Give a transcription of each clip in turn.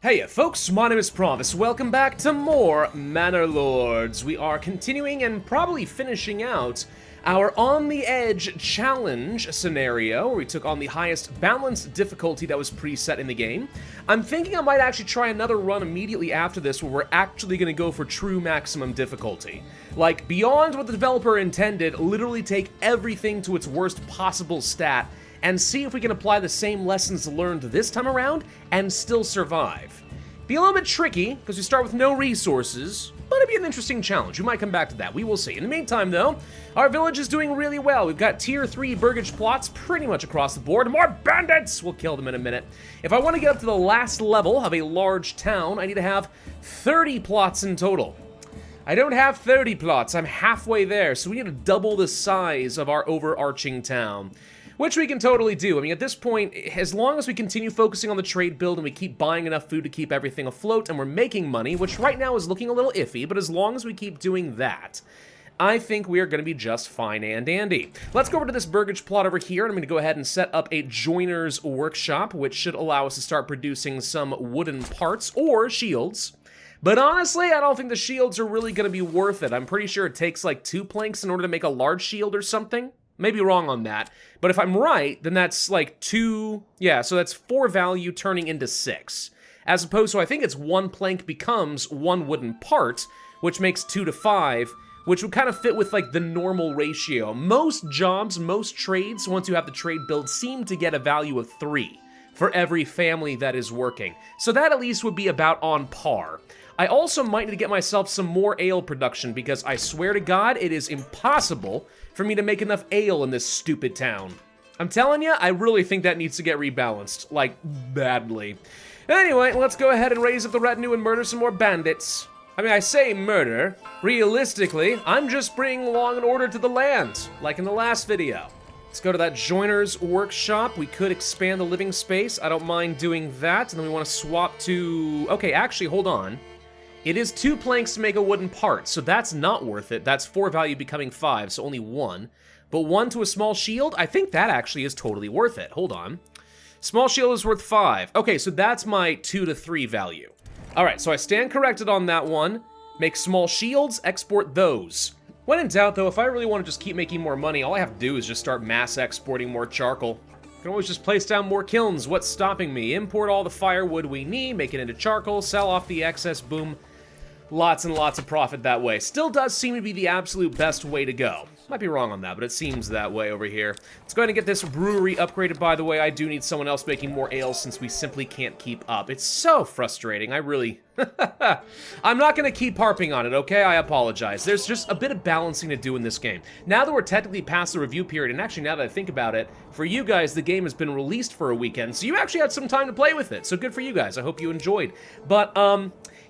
Hey folks, my name is Pravus. Welcome back to more Manor Lords. We are continuing and probably finishing out our On the Edge challenge scenario, where we took on the highest balanced difficulty that was preset in the game. I'm thinking I might actually try another run immediately after this, where we're actually going to go for true maximum difficulty. Like, beyond what the developer intended, literally take everything to its worst possible stat, and see if we can apply the same lessons learned this time around and still survive. Be a little bit tricky, because we start with no resources, but it'd be an interesting challenge. We might come back to that. We will see. In the meantime, though, our village is doing really well. We've got tier 3 burgage plots pretty much across the board. More bandits! We'll kill them in a minute. If I want to get up to the last level of a large town, I need to have 30 plots in total. I don't have 30 plots. I'm halfway there, so we need to double the size of our overarching town. Which we can totally do. I mean, at this point, as long as we continue focusing on the trade build and we keep buying enough food to keep everything afloat and we're making money, which right now is looking a little iffy, but as long as we keep doing that, I think we are going to be just fine and dandy. Let's go over to this burgage plot over here, and I'm going to go ahead and set up a joiner's workshop, which should allow us to start producing some wooden parts or shields. But honestly, I don't think the shields are really going to be worth it. I'm pretty sure it takes like 2 planks in order to make a large shield or something. Maybe wrong on that, but if I'm right, then that's like 2, yeah, so that's 4 value turning into 6. As opposed to, I think it's 1 plank becomes 1 wooden part, which makes 2 to 5, which would kind of fit with like the normal ratio. Most jobs, most trades, once you have the trade build, seem to get a value of 3 for every family that is working. So that at least would be about on par. I also might need to get myself some more ale production, because I swear to God, it is impossible for me to make enough ale in this stupid town. I'm telling you, I really think that needs to get rebalanced, like, badly. Anyway, let's go ahead and raise up the retinue and murder some more bandits. I mean, I say murder. Realistically, I'm just bringing along an order to the land, like in the last video. Let's go to that joiner's workshop. We could expand the living space. I don't mind doing that. And then we want to swap to... Okay, actually, hold on. It is 2 planks to make a wooden part, so that's not worth it. That's 4 value becoming 5, so only 1. But 1 to a small shield, I think that actually is totally worth it. Hold on. Small shield is worth 5. Okay, so that's my 2 to 3 value. All right, so I stand corrected on that one. Make small shields, export those. When in doubt, though, if I really want to just keep making more money, all I have to do is just start mass exporting more charcoal. I can always just place down more kilns. What's stopping me? Import all the firewood we need, make it into charcoal, sell off the excess, boom. Lots and lots of profit that way. Still does seem to be the absolute best way to go. Might be wrong on that, but it seems that way over here. Let's go ahead and get this brewery upgraded, by the way. I do need someone else making more ale since we simply can't keep up. It's so frustrating. I really... I'm not going to keep harping on it, okay? I apologize. There's just a bit of balancing to do in this game. Now that we're technically past the review period, and actually now that I think about it, for you guys, the game has been released for a weekend, so you actually had some time to play with it. So good for you guys. I hope you enjoyed. But,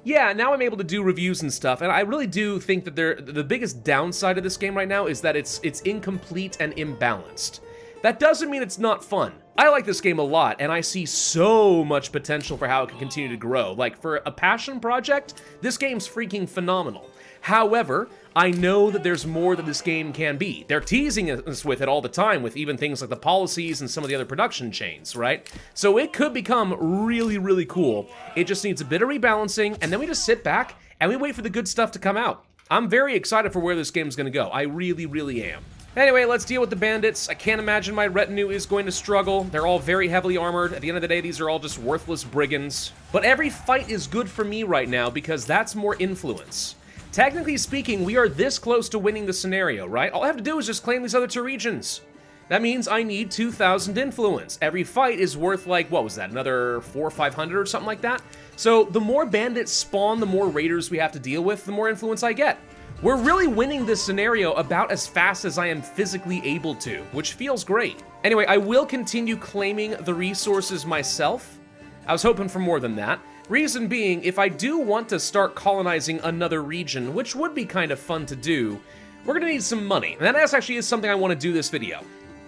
yeah, now I'm able to do reviews and stuff, and I really do think that the biggest downside of this game right now is that it's incomplete and imbalanced. That doesn't mean it's not fun. I like this game a lot, and I see so much potential for how it can continue to grow. Like, for a passion project, this game's freaking phenomenal. However, I know that there's more that this game can be. They're teasing us with it all the time, with even things like the policies and some of the other production chains, right? So it could become really, really cool. It just needs a bit of rebalancing, and then we just sit back and we wait for the good stuff to come out. I'm very excited for where this game's gonna go. I really, really am. Anyway, let's deal with the bandits. I can't imagine my retinue is going to struggle. They're all very heavily armored. At the end of the day, these are all just worthless brigands. But every fight is good for me right now, because that's more influence. Technically speaking, we are this close to winning the scenario, right? All I have to do is just claim these other 2 regions. That means I need 2,000 influence. Every fight is worth, like, what was that, another 400 or 500 or something like that? So the more bandits spawn, the more raiders we have to deal with, the more influence I get. We're really winning this scenario about as fast as I am physically able to, which feels great. Anyway, I will continue claiming the resources myself. I was hoping for more than that. Reason being, if I do want to start colonizing another region, which would be kind of fun to do, we're gonna need some money. And that actually is something I want to do this video.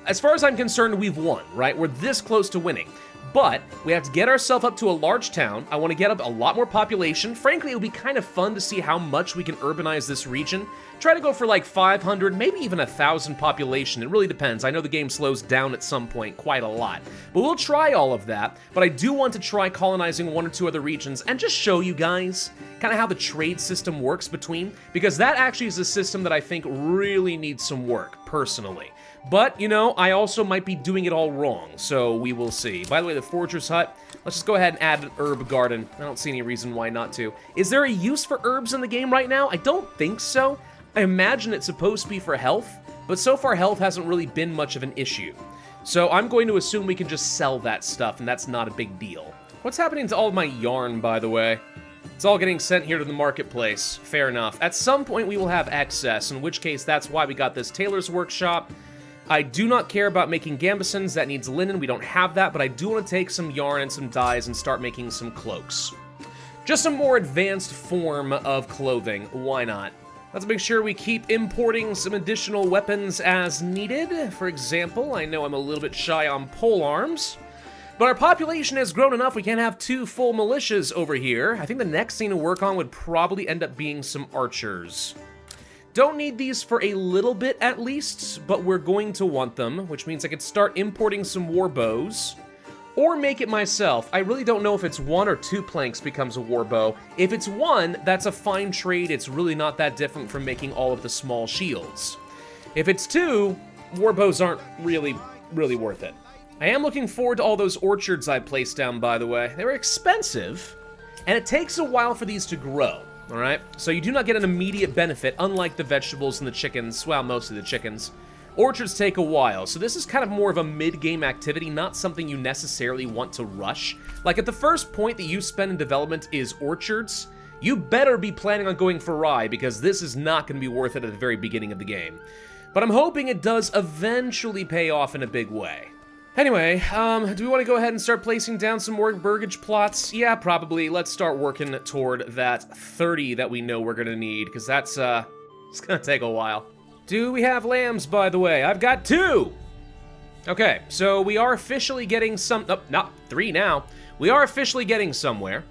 As far as I'm concerned, we've won, right? We're this close to winning. But we have to get ourselves up to a large town. I want to get up a lot more population. Frankly, it would be kind of fun to see how much we can urbanize this region. Try to go for like 500, maybe even 1,000 population. It really depends. I know the game slows down at some point quite a lot. But we'll try all of that. But I do want to try colonizing 1 or 2 other regions and just show you guys kind of how the trade system works between, because that actually is a system that I think really needs some work, personally. But, you know, I also might be doing it all wrong, so we will see. By the way, the Forger's Hut, let's just go ahead and add an herb garden. I don't see any reason why not to. Is there a use for herbs in the game right now? I don't think so. I imagine it's supposed to be for health, but so far health hasn't really been much of an issue. So I'm going to assume we can just sell that stuff, and that's not a big deal. What's happening to all of my yarn, by the way? It's all getting sent here to the marketplace. Fair enough. At some point we will have excess, in which case that's why we got this tailor's workshop. I do not care about making gambesons. That needs linen. We don't have that, but I do want to take some yarn and some dyes and start making some cloaks. Just a more advanced form of clothing. Why not? Let's make sure we keep importing some additional weapons as needed. For example, I know I'm a little bit shy on polearms, but our population has grown enough we can't have 2 full militias over here. I think the next thing to work on would probably end up being some archers. Don't need these for a little bit at least, but we're going to want them, which means I could start importing some war bows, or make it myself. I really don't know if it's 1 or 2 planks becomes a war bow. If it's 1, that's a fine trade. It's really not that different from making all of the small shields. If it's 2, war bows aren't really worth it. I am looking forward to all those orchards I placed down, by the way. They're expensive, and it takes a while for these to grow. Alright, so you do not get an immediate benefit, unlike the vegetables and the chickens, well, mostly the chickens. Orchards take a while, so this is kind of more of a mid-game activity, not something you necessarily want to rush. Like, at the first point that you spend in development is orchards, you better be planning on going for rye, because this is not going to be worth it at the very beginning of the game. But I'm hoping it does eventually pay off in a big way. Anyway, do we want to go ahead and start placing down some more burgage plots? Yeah, probably. Let's start working toward that 30 that we know we're gonna need, because that's, it's gonna take a while. Do we have lambs, by the way? I've got 2! Okay, so we are officially getting some, oh, not 3 now. We are officially getting somewhere.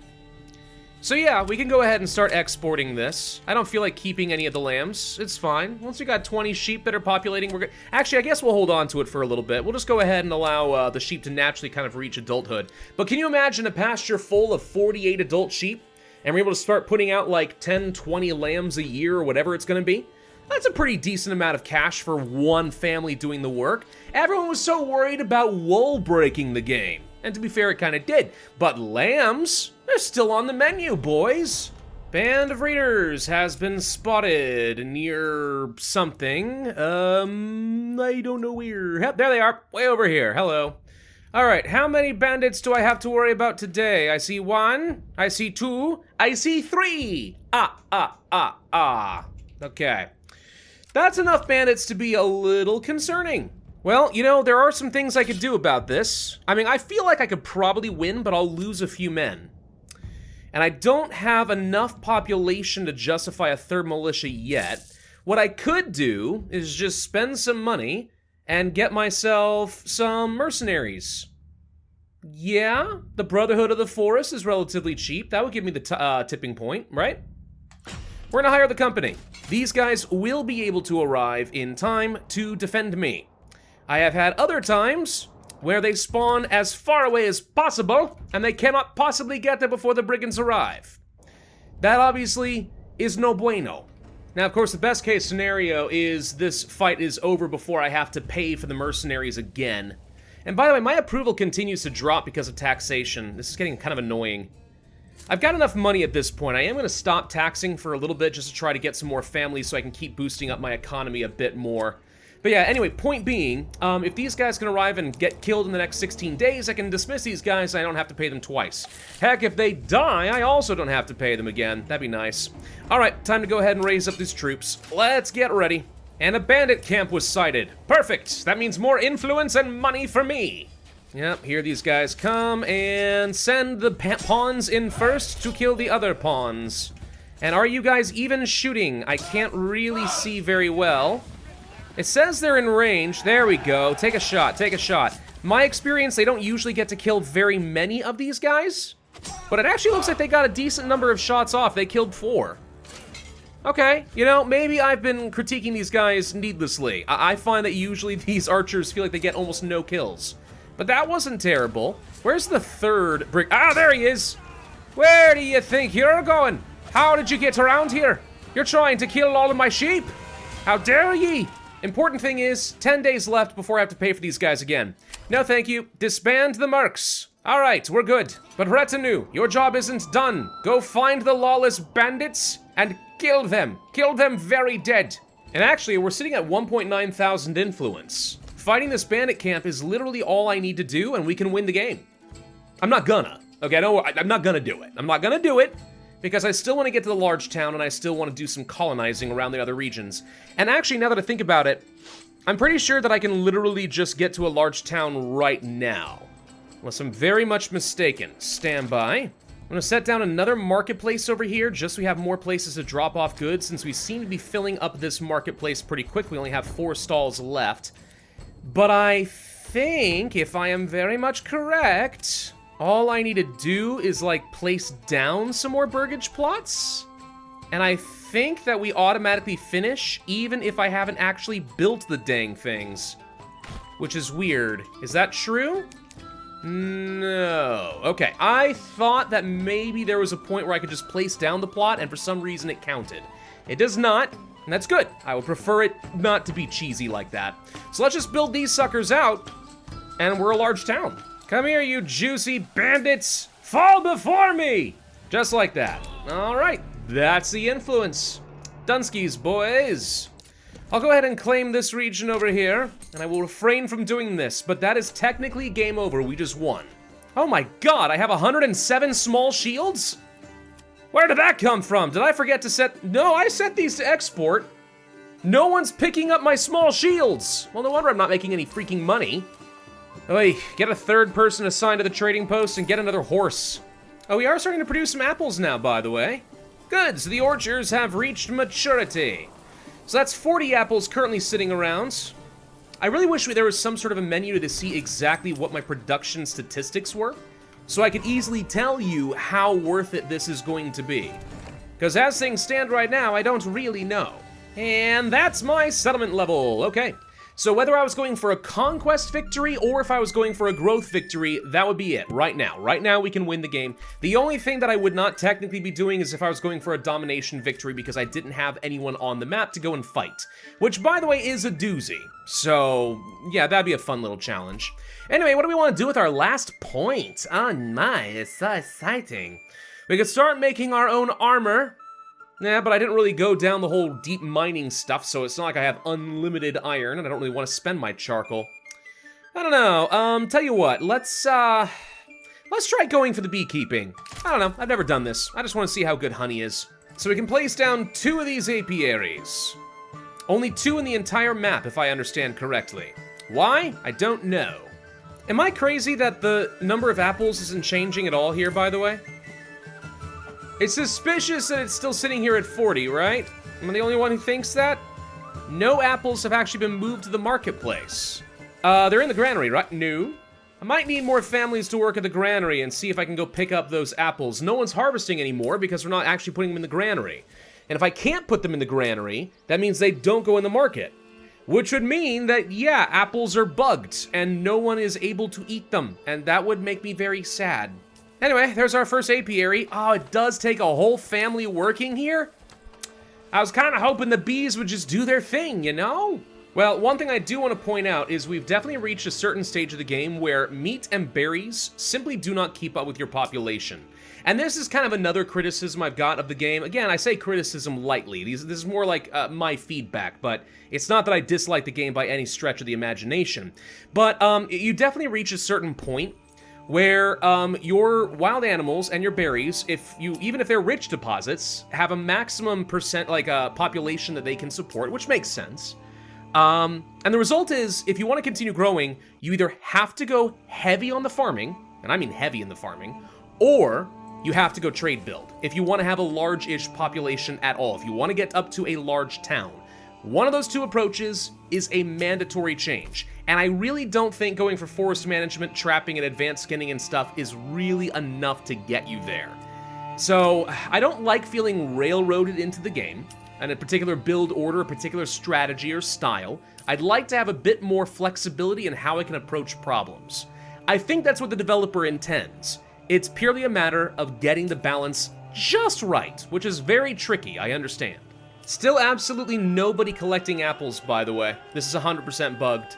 So yeah, we can go ahead and start exporting this. I don't feel like keeping any of the lambs. It's fine. Once we got 20 sheep that are populating, we're good. Actually, I guess we'll hold on to it for a little bit. We'll just go ahead and allow the sheep to naturally kind of reach adulthood. But can you imagine a pasture full of 48 adult sheep? And we're able to start putting out like 10, 20 lambs a year or whatever it's gonna be? That's a pretty decent amount of cash for one family doing the work. Everyone was so worried about wool breaking the game. And to be fair, it kind of did. But lambs, they're still on the menu, boys. Band of raiders has been spotted near something. I don't know where. Yep, there they are, way over here. Hello. All right, how many bandits do I have to worry about today? I see 1, I see 2, I see 3. Okay. That's enough bandits to be a little concerning. Well, you know, there are some things I could do about this. I mean, I feel like I could probably win, but I'll lose a few men. And I don't have enough population to justify a 3rd militia yet. What I could do is just spend some money and get myself some mercenaries. Yeah, the Brotherhood of the Forest is relatively cheap. That would give me the tipping point, right? We're gonna hire the company. These guys will be able to arrive in time to defend me. I have had other times where they spawn as far away as possible, and they cannot possibly get there before the brigands arrive. That obviously is no bueno. Now, of course, the best case scenario is this fight is over before I have to pay for the mercenaries again. And by the way, my approval continues to drop because of taxation. This is getting kind of annoying. I've got enough money at this point. I am going to stop taxing for a little bit just to try to get some more families so I can keep boosting up my economy a bit more. But yeah, anyway, point being, if these guys can arrive and get killed in the next 16 days, I can dismiss these guys and I don't have to pay them twice. Heck, if they die, I also don't have to pay them again. That'd be nice. Alright, time to go ahead and raise up these troops. Let's get ready. And a bandit camp was sighted. Perfect! That means more influence and money for me! Yep, here these guys come, and send the pawns in first to kill the other pawns. And are you guys even shooting? I can't really see very well. It says they're in range. There we go. Take a shot, take a shot. My experience, they don't usually get to kill very many of these guys, but it actually looks like they got a decent number of shots off. They killed 4. Okay, you know, maybe I've been critiquing these guys needlessly. I find that usually these archers feel like they get almost no kills. But that wasn't terrible. Where's the third brick? Ah, there he is! Where do you think you're going? How did you get around here? You're trying to kill all of my sheep? How dare ye? Important thing is, 10 days left before I have to pay for these guys again. No thank you. Disband the mercs. Alright, we're good. But retinue, your job isn't done. Go find the lawless bandits and kill them. Kill them very dead. And actually, we're sitting at 1.9 thousand influence. Fighting this bandit camp is literally all I need to do, and we can win the game. I'm not gonna. Okay, I'm not gonna do it. I'm not gonna do it, because I still want to get to the large town, and I still want to do some colonizing around the other regions. And actually, now that I think about it, I'm pretty sure that I can literally just get to a large town right now. Unless I'm very much mistaken. Stand by. I'm gonna set down another marketplace over here, just so we have more places to drop off goods, since we seem to be filling up this marketplace pretty quick. We only have 4 stalls left. But I think, if I am very much correct, all I need to do is, like, place down some more burgage plots. And I think that we automatically finish, even if I haven't actually built the dang things. Which is weird. Is that true? No. Okay, I thought that maybe there was a point where I could just place down the plot, and for some reason it counted. It does not, and that's good. I would prefer it not to be cheesy like that. So let's just build these suckers out, and we're a large town. Come here, you juicy bandits! Fall before me! Just like that. All right, that's the influence. Dunskies, boys. I'll go ahead and claim this region over here, and I will refrain from doing this, but that is technically game over. We just won. Oh my god, I have 107 small shields? Where did that come from? Did I forget to set... No, I set these to export. No one's picking up my small shields. Well, no wonder I'm not making any freaking money. Oi, get a third person assigned to the trading post and get another horse. Oh, we are starting to produce some apples now, by the way. Good, so the orchards have reached maturity. So that's 40 apples currently sitting around. I really wish there was some sort of a menu to see exactly what my production statistics were, so I could easily tell you how worth it this is going to be. Because as things stand right now, I don't really know. And that's my settlement level. Okay. So whether I was going for a conquest victory or if I was going for a growth victory, that would be it right now. Right now we can win the game. The only thing that I would not technically be doing is if I was going for a domination victory because I didn't have anyone on the map to go and fight. Which, by the way, is a doozy. So, yeah, that'd be a fun little challenge. Anyway, what do we want to do with our last point? Oh my, it's so exciting. We could start making our own armor. Yeah, but I didn't really go down the whole deep mining stuff, so it's not like I have unlimited iron, and I don't really want to spend my charcoal. I don't know, tell you what, let's try going for the beekeeping. I don't know, I've never done this. I just want to see how good honey is. So we can place down 2 of these apiaries. Only 2 in the entire map, if I understand correctly. Why? I don't know. Am I crazy that the number of apples isn't changing at all here, by the way? It's suspicious that it's still sitting here at 40, right? Am I the only one who thinks that? No apples have actually been moved to the marketplace. They're in the granary, right? No. I might need more families to work at the granary and see if I can go pick up those apples. No one's harvesting anymore because we're not actually putting them in the granary. And if I can't put them in the granary, that means they don't go in the market. Which would mean that, yeah, apples are bugged and no one is able to eat them. And that would make me very sad. Anyway, there's our first apiary. Oh, it does take a whole family working here? I was kind of hoping the bees would just do their thing, you know? Well, one thing I do want to point out is we've definitely reached a certain stage of the game where meat and berries simply do not keep up with your population. And this is kind of another criticism I've got of the game. Again, I say criticism lightly. This is more like my feedback, but it's not that I dislike the game by any stretch of the imagination. But you definitely reach a certain point where your wild animals and your berries, even if they're rich deposits, have a maximum percent, like a population that they can support, which makes sense. And the result is, if you want to continue growing, you either have to go heavy on the farming, and I mean heavy in the farming, or you have to go trade build if you want to have a large-ish population at all, if you want to get up to a large town. One of those two approaches is a mandatory change, and I really don't think going for forest management, trapping, and advanced skinning and stuff is really enough to get you there. So, I don't like feeling railroaded into the game, and a particular build order, a particular strategy or style. I'd like to have a bit more flexibility in how I can approach problems. I think that's what the developer intends. It's purely a matter of getting the balance just right, which is very tricky, I understand. Still absolutely nobody collecting apples, by the way. This is 100% bugged.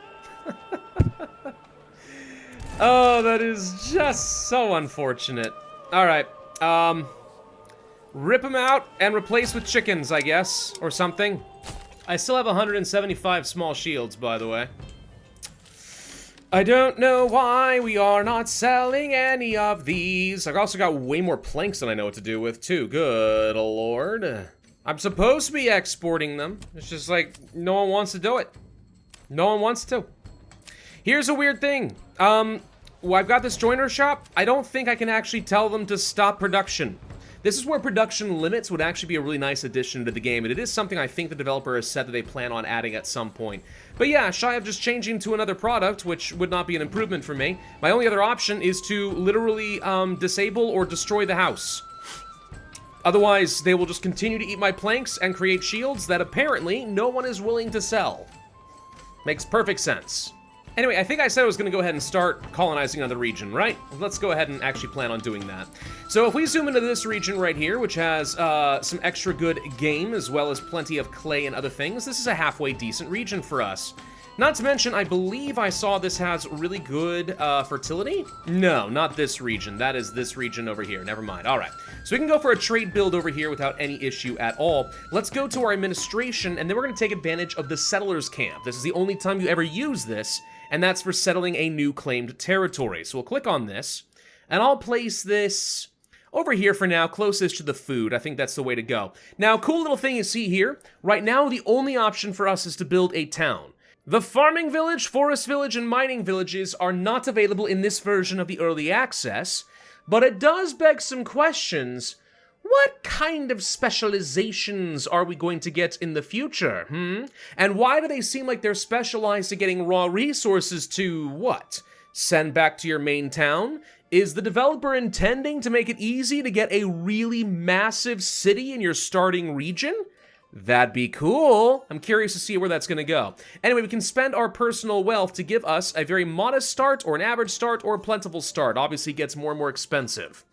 Oh, that is just so unfortunate. Alright, rip them out and replace with chickens, I guess, or something. I still have 175 small shields, by the way. I don't know why we are not selling any of these. I've also got way more planks than I know what to do with, too. Good lord. I'm supposed to be exporting them. It's just like, no one wants to do it. No one wants to. Here's a weird thing. Well, I've got this joiner shop. I don't think I can actually tell them to stop production. This is where production limits would actually be a really nice addition to the game, and it is something I think the developer has said that they plan on adding at some point. But yeah, shy of just changing to another product, which would not be an improvement for me, my only other option is to literally disable or destroy the house. Otherwise, they will just continue to eat my planks and create shields that apparently no one is willing to sell. Makes perfect sense. Anyway, I think I said I was going to go ahead and start colonizing another region, right? Let's go ahead and actually plan on doing that. So if we zoom into this region right here, which has some extra good game, as well as plenty of clay and other things, this is a halfway decent region for us. Not to mention, I believe I saw this has really good fertility? No, not this region. That is this region over here. Never mind. All right. So we can go for a trade build over here without any issue at all. Let's go to our administration, and then we're going to take advantage of the settlers camp. This is the only time you ever use this, and that's for settling a new claimed territory. So we'll click on this, and I'll place this over here for now, closest to the food. I think that's the way to go. Now, cool little thing you see here. Right now, the only option for us is to build a town. The farming village, forest village, and mining villages are not available in this version of the early access, but it does beg some questions. What kind of specializations are we going to get in the future, And why do they seem like they're specialized to getting raw resources to, what? Send back to your main town? Is the developer intending to make it easy to get a really massive city in your starting region? That'd be cool. I'm curious to see where that's going to go. Anyway, we can spend our personal wealth to give us a very modest start, or an average start, or a plentiful start. Obviously, it gets more and more expensive.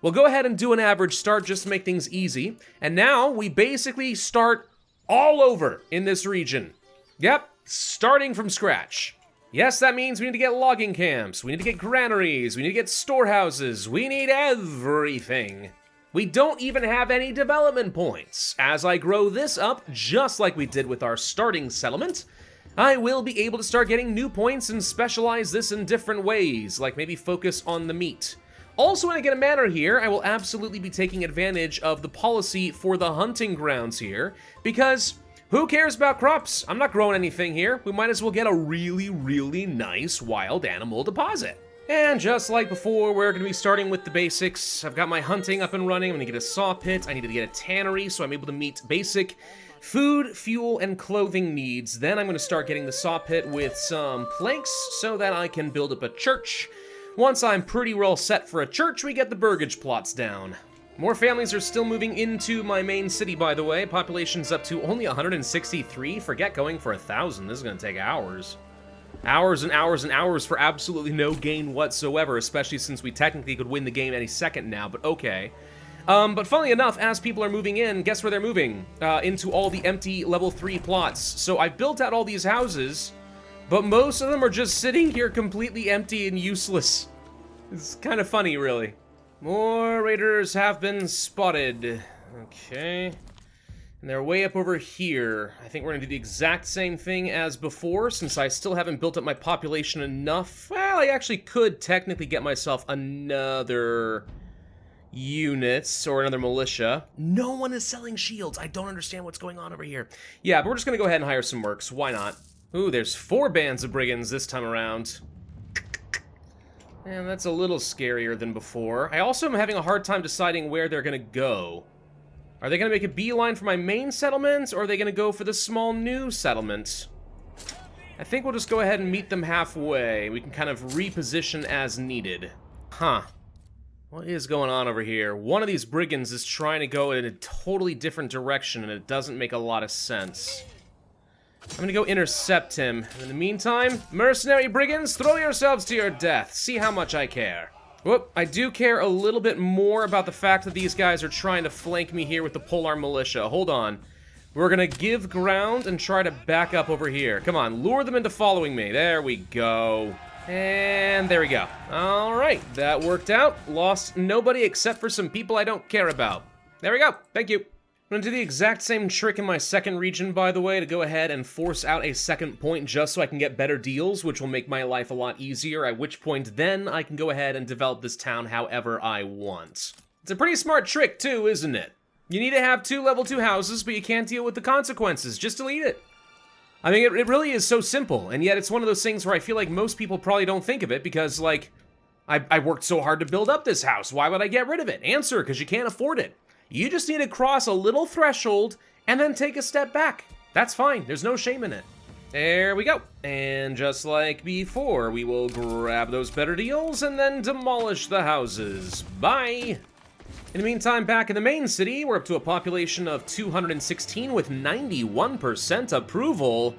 We'll go ahead and do an average start just to make things easy. And now, we basically start all over in this region. Yep, starting from scratch. Yes, that means we need to get logging camps, we need to get granaries, we need to get storehouses, we need everything. We don't even have any development points. As I grow this up, just like we did with our starting settlement, I will be able to start getting new points and specialize this in different ways, like maybe focus on the meat. Also, when I get a manor here, I will absolutely be taking advantage of the policy for the hunting grounds here, because who cares about crops? I'm not growing anything here. We might as well get a really, really nice wild animal deposit. And just like before, we're going to be starting with the basics. I've got my hunting up and running. I'm going to get a saw pit. I need to get a tannery, so I'm able to meet basic food, fuel, and clothing needs. Then I'm going to start getting the saw pit with some planks so that I can build up a church. Once I'm pretty well set for a church, we get the burgage plots down. More families are still moving into my main city, by the way. Population's up to only 163. Forget going for 1,000. This is going to take hours. Hours and hours and hours for absolutely no gain whatsoever, especially since we technically could win the game any second now, but okay. But funnily enough, as people are moving in, guess where they're moving? Into all the empty level 3 plots. So I built out all these houses, but most of them are just sitting here completely empty and useless. It's kind of funny, really. More raiders have been spotted. Okay. And they're way up over here. I think we're going to do the exact same thing as before, since I still haven't built up my population enough. Well, I actually could technically get myself another unit, or another militia. No one is selling shields. I don't understand what's going on over here. Yeah, but we're just going to go ahead and hire some mercs. Why not? Ooh, there's 4 bands of brigands this time around. And that's a little scarier than before. I also am having a hard time deciding where they're going to go. Are they going to make a beeline for my main settlement, or are they going to go for the small new settlement? I think we'll just go ahead and meet them halfway. We can kind of reposition as needed. Huh. What is going on over here? One of these brigands is trying to go in a totally different direction, and it doesn't make a lot of sense. I'm gonna go intercept him. In the meantime, mercenary brigands, throw yourselves to your death. See how much I care. Whoop, I do care a little bit more about the fact that these guys are trying to flank me here with the Polar Militia. Hold on. We're gonna give ground and try to back up over here. Come on, lure them into following me. There we go. And there we go. Alright, that worked out. Lost nobody except for some people I don't care about. There we go. Thank you. I'm gonna do the exact same trick in my second region, by the way, to go ahead and force out a second point just so I can get better deals, which will make my life a lot easier, at which point then I can go ahead and develop this town however I want. It's a pretty smart trick too, isn't it? You need to have 2 level 2 houses, but you can't deal with the consequences. Just delete it. I mean, it really is so simple, and yet it's one of those things where I feel like most people probably don't think of it because, like, I worked so hard to build up this house. Why would I get rid of it? Answer, because you can't afford it. You just need to cross a little threshold and then take a step back. That's fine. There's no shame in it. There we go. And just like before, we will grab those better deals and then demolish the houses. Bye! In the meantime, back in the main city, we're up to a population of 216 with 91% approval,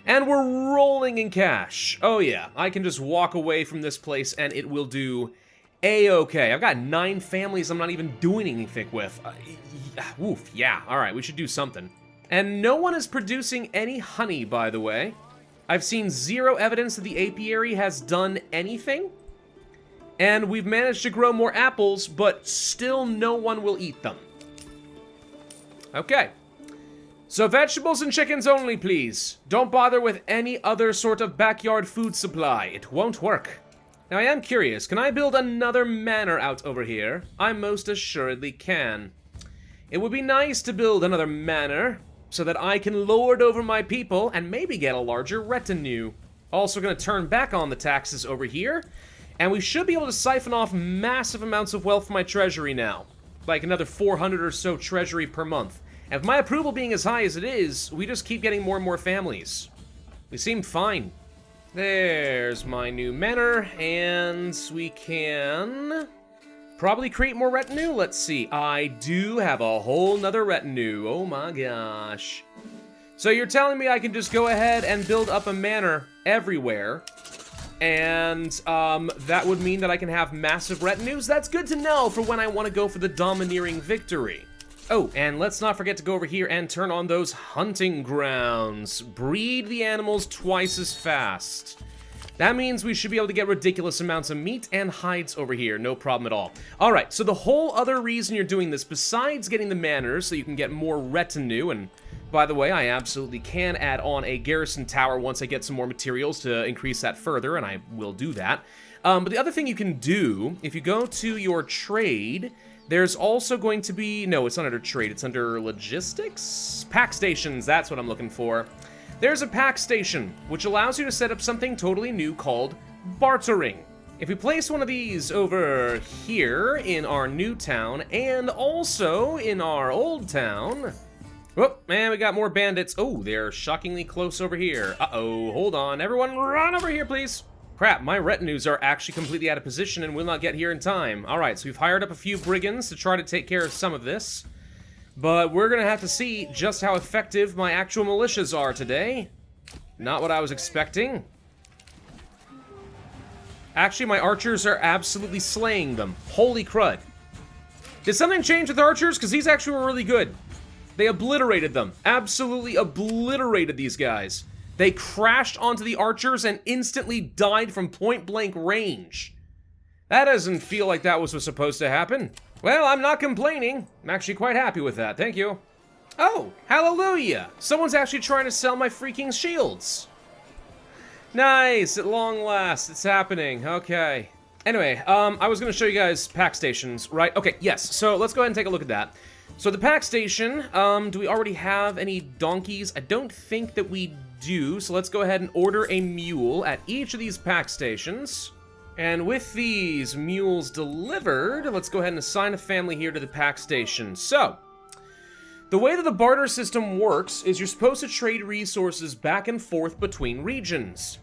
and we're rolling in cash. Oh yeah, I can just walk away from this place and it will do A-okay. I've got 9 families I'm not even doing anything with. Woof, yeah, alright, we should do something. And no one is producing any honey, by the way. I've seen 0 evidence that the apiary has done anything. And we've managed to grow more apples, but still no one will eat them. Okay. So vegetables and chickens only, please. Don't bother with any other sort of backyard food supply. It won't work. Now, I am curious. Can I build another manor out over here? I most assuredly can. It would be nice to build another manor so that I can lord over my people and maybe get a larger retinue. Also going to turn back on the taxes over here. And we should be able to siphon off massive amounts of wealth from my treasury now. Like another 400 or so treasury per month. And with my approval being as high as it is, we just keep getting more and more families. We seem fine. There's my new manor, and we can probably create more retinue. Let's see. I do have a whole nother retinue. Oh my gosh. So you're telling me I can just go ahead and build up a manor everywhere, and that would mean that I can have massive retinues? That's good to know for when I want to go for the domineering victory. Oh, and let's not forget to go over here and turn on those hunting grounds. Breed the animals twice as fast. That means we should be able to get ridiculous amounts of meat and hides over here. No problem at all. Alright, so the whole other reason you're doing this, besides getting the manors so you can get more retinue, and by the way, I absolutely can add on a garrison tower once I get some more materials to increase that further, and I will do that. But the other thing you can do, if you go to your trade, there's also going to be... No, it's not under trade, it's under logistics? Pack stations, that's what I'm looking for. There's a pack station, which allows you to set up something totally new called bartering. If we place one of these over here in our new town, and also in our old town... Whoop, man, we got more bandits. Oh, they're shockingly close over here. Uh-oh, hold on. Everyone run over here, please. Crap, my retinues are actually completely out of position and will not get here in time. Alright, so we've hired up a few brigands to try to take care of some of this. But we're gonna have to see just how effective my actual militias are today. Not what I was expecting. Actually, my archers are absolutely slaying them. Holy crud. Did something change with archers? Because these actually were really good. They obliterated them. Absolutely obliterated these guys. They crashed onto the archers and instantly died from point-blank range. That doesn't feel like that was supposed to happen. Well, I'm not complaining. I'm actually quite happy with that, thank you. Oh, hallelujah! Someone's actually trying to sell my freaking shields. Nice, at long last, it's happening, okay. Anyway, I was gonna show you guys pack stations, right? Okay, yes, so let's go ahead and take a look at that. So the pack station, do we already have any donkeys? I don't think that we do, so let's go ahead and order a mule at each of these pack stations. And with these mules delivered, let's go ahead and assign a family here to the pack station. So, The way that the barter system works is you're supposed to trade resources back and forth between regions.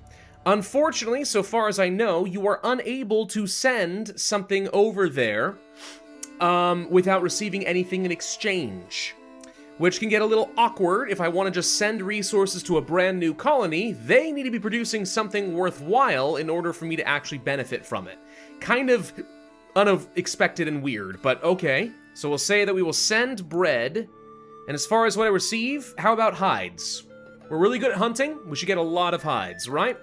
Unfortunately, so far as I know, you are unable to send something over there without receiving anything in exchange, which can get a little awkward. If I want to just send resources to a brand new colony, they need to be producing something worthwhile in order for me to actually benefit from it. Kind of unexpected and weird, but okay. So we'll say that we will send bread, and as far as what I receive, how about hides? We're really good at hunting, we should get a lot of hides, right?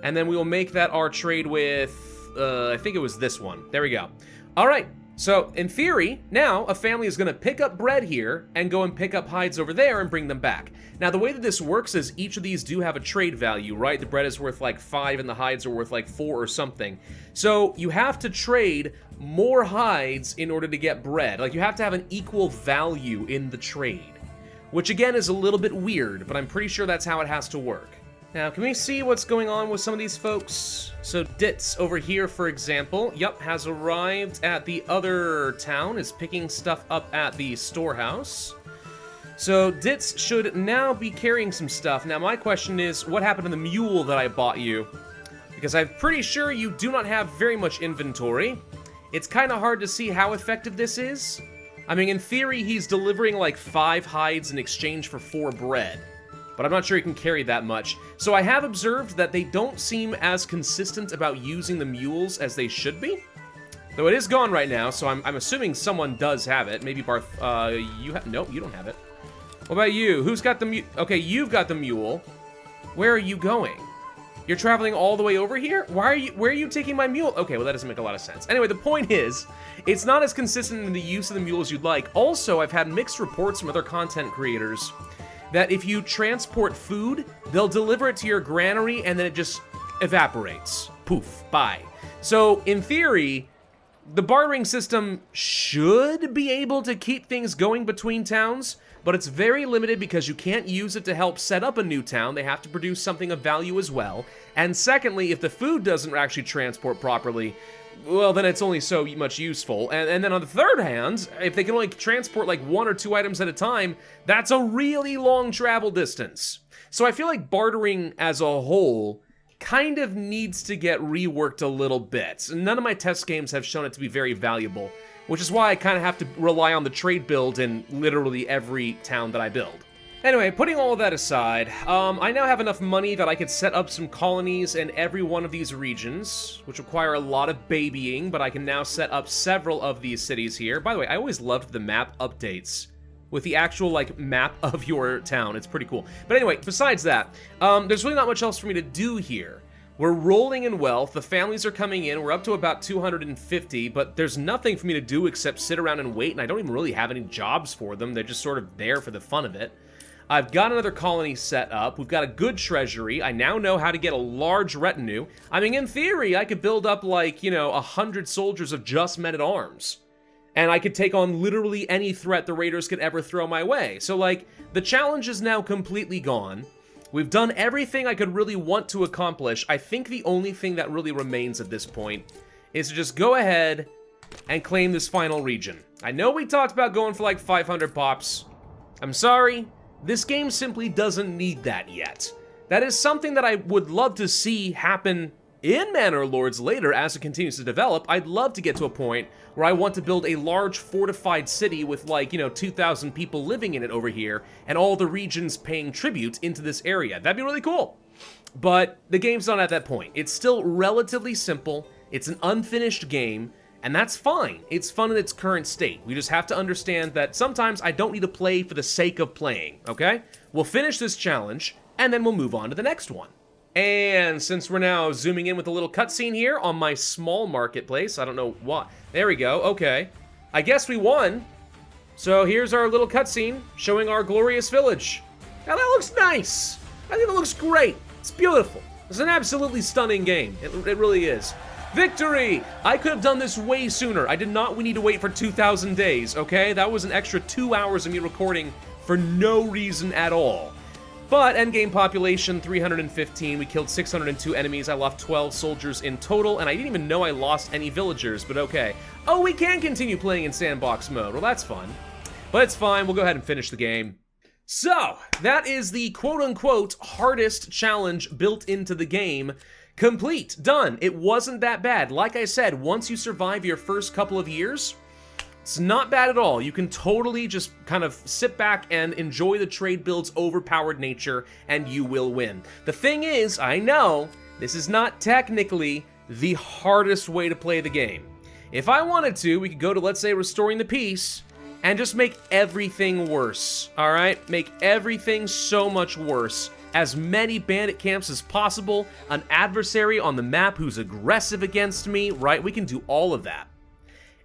And then we will make that our trade with, I think it was this one. There we go. All right, so in theory, now a family is gonna pick up bread here and go and pick up hides over there and bring them back. Now the way that this works is each of these do have a trade value, right? The bread is worth like 5 and the hides are worth like 4 or something. So you have to trade more hides in order to get bread. Like you have to have an equal value in the trade, which again is a little bit weird, but I'm pretty sure that's how it has to work. Now, can we see what's going on with some of these folks? So Ditz over here, for example, has arrived at the other town, is picking stuff up at the storehouse. So Ditz should now be carrying some stuff. Now, my question is, what happened to the mule that I bought you? Because I'm pretty sure you do not have very much inventory. It's kind of hard to see how effective this is. I mean, in theory, he's delivering like 5 hides in exchange for 4 bread. But I'm not sure he can carry that much. So I have observed that they don't seem as consistent about using the mules as they should be. Though it is gone right now, so I'm assuming someone does have it. Maybe Barth, nope, you don't have it. What about you? Who's got the mule? Okay, you've got the mule. Where are you going? You're traveling all the way over here? Where are you taking my mule? Okay, well that doesn't make a lot of sense. Anyway, the point is, it's not as consistent in the use of the mule as you'd like. Also, I've had mixed reports from other content creators that if you transport food, they'll deliver it to your granary and then it just evaporates. Poof, bye. So, in theory, the bartering system should be able to keep things going between towns, but it's very limited because you can't use it to help set up a new town. They have to produce something of value as well. And secondly, if the food doesn't actually transport properly, well, then it's only so much useful. And then on the third hand, if they can only transport like 1 or 2 items at a time, that's a really long travel distance. So I feel like bartering as a whole kind of needs to get reworked a little bit. None of my test games have shown it to be very valuable, which is why I kind of have to rely on the trade build in literally every town that I build. Anyway, putting all of that aside, I now have enough money that I could set up some colonies in every one of these regions, which require a lot of babying, but I can now set up several of these cities here. By the way, I always loved the map updates with the actual, like, map of your town. It's pretty cool. But anyway, besides that, there's really not much else for me to do here. We're rolling in wealth, the families are coming in, we're up to about 250, but there's nothing for me to do except sit around and wait, and I don't even really have any jobs for them. They're just sort of there for the fun of it. I've got another colony set up. We've got a good treasury. I now know how to get a large retinue. I mean, in theory, I could build up, like, 100 soldiers of just men-at-arms. And I could take on literally any threat the raiders could ever throw my way. So, like, the challenge is now completely gone. We've done everything I could really want to accomplish. I think the only thing that really remains at this point is to just go ahead and claim this final region. I know we talked about going for, like, 500 pops. I'm sorry. This game simply doesn't need that yet. That is something that I would love to see happen in Manor Lords later as it continues to develop. I'd love to get to a point where I want to build a large fortified city with, like, 2,000 people living in it over here, and all the regions paying tribute into this area. That'd be really cool. But the game's not at that point. It's still relatively simple. It's an unfinished game. And that's fine. It's fun in its current state. We just have to understand that sometimes I don't need to play for the sake of playing, okay? We'll finish this challenge, and then we'll move on to the next one. And since we're now zooming in with a little cutscene here on my small marketplace, I don't know what. There we go, okay. I guess we won. So here's our little cutscene showing our glorious village. Now that looks nice. I think it looks great. It's beautiful. It's an absolutely stunning game. It really is. Victory! I could have done this way sooner. I did not need to wait for 2,000 days, okay? That was an extra 2 hours of me recording for no reason at all. But endgame population, 315. We killed 602 enemies. I lost 12 soldiers in total, and I didn't even know I lost any villagers, but okay. Oh, we can continue playing in sandbox mode. Well, that's fun. But it's fine, we'll go ahead and finish the game. So, that is the quote-unquote hardest challenge built into the game. Complete. Done. It wasn't that bad. Like I said, once you survive your first couple of years, it's not bad at all. You can totally just kind of sit back and enjoy the trade build's overpowered nature, and you will win. The thing is, I know, this is not technically the hardest way to play the game. If I wanted to, we could go to, let's say, restoring the peace, and just make everything worse, alright? Make everything so much worse. As many bandit camps as possible, an adversary on the map who's aggressive against me, right? We can do all of that.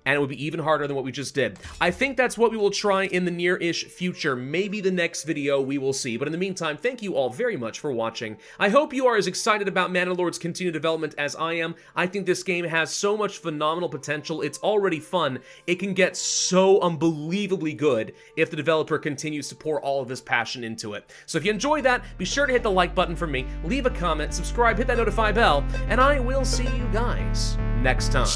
And it would be even harder than what we just did. I think that's what we will try in the near-ish future. Maybe the next video, we will see. But in the meantime, thank you all very much for watching. I hope you are as excited about Manor Lords' continued development as I am. I think this game has so much phenomenal potential. It's already fun. It can get so unbelievably good if the developer continues to pour all of this passion into it. So if you enjoyed that, be sure to hit the like button for me, leave a comment, subscribe, hit that notify bell, and I will see you guys next time.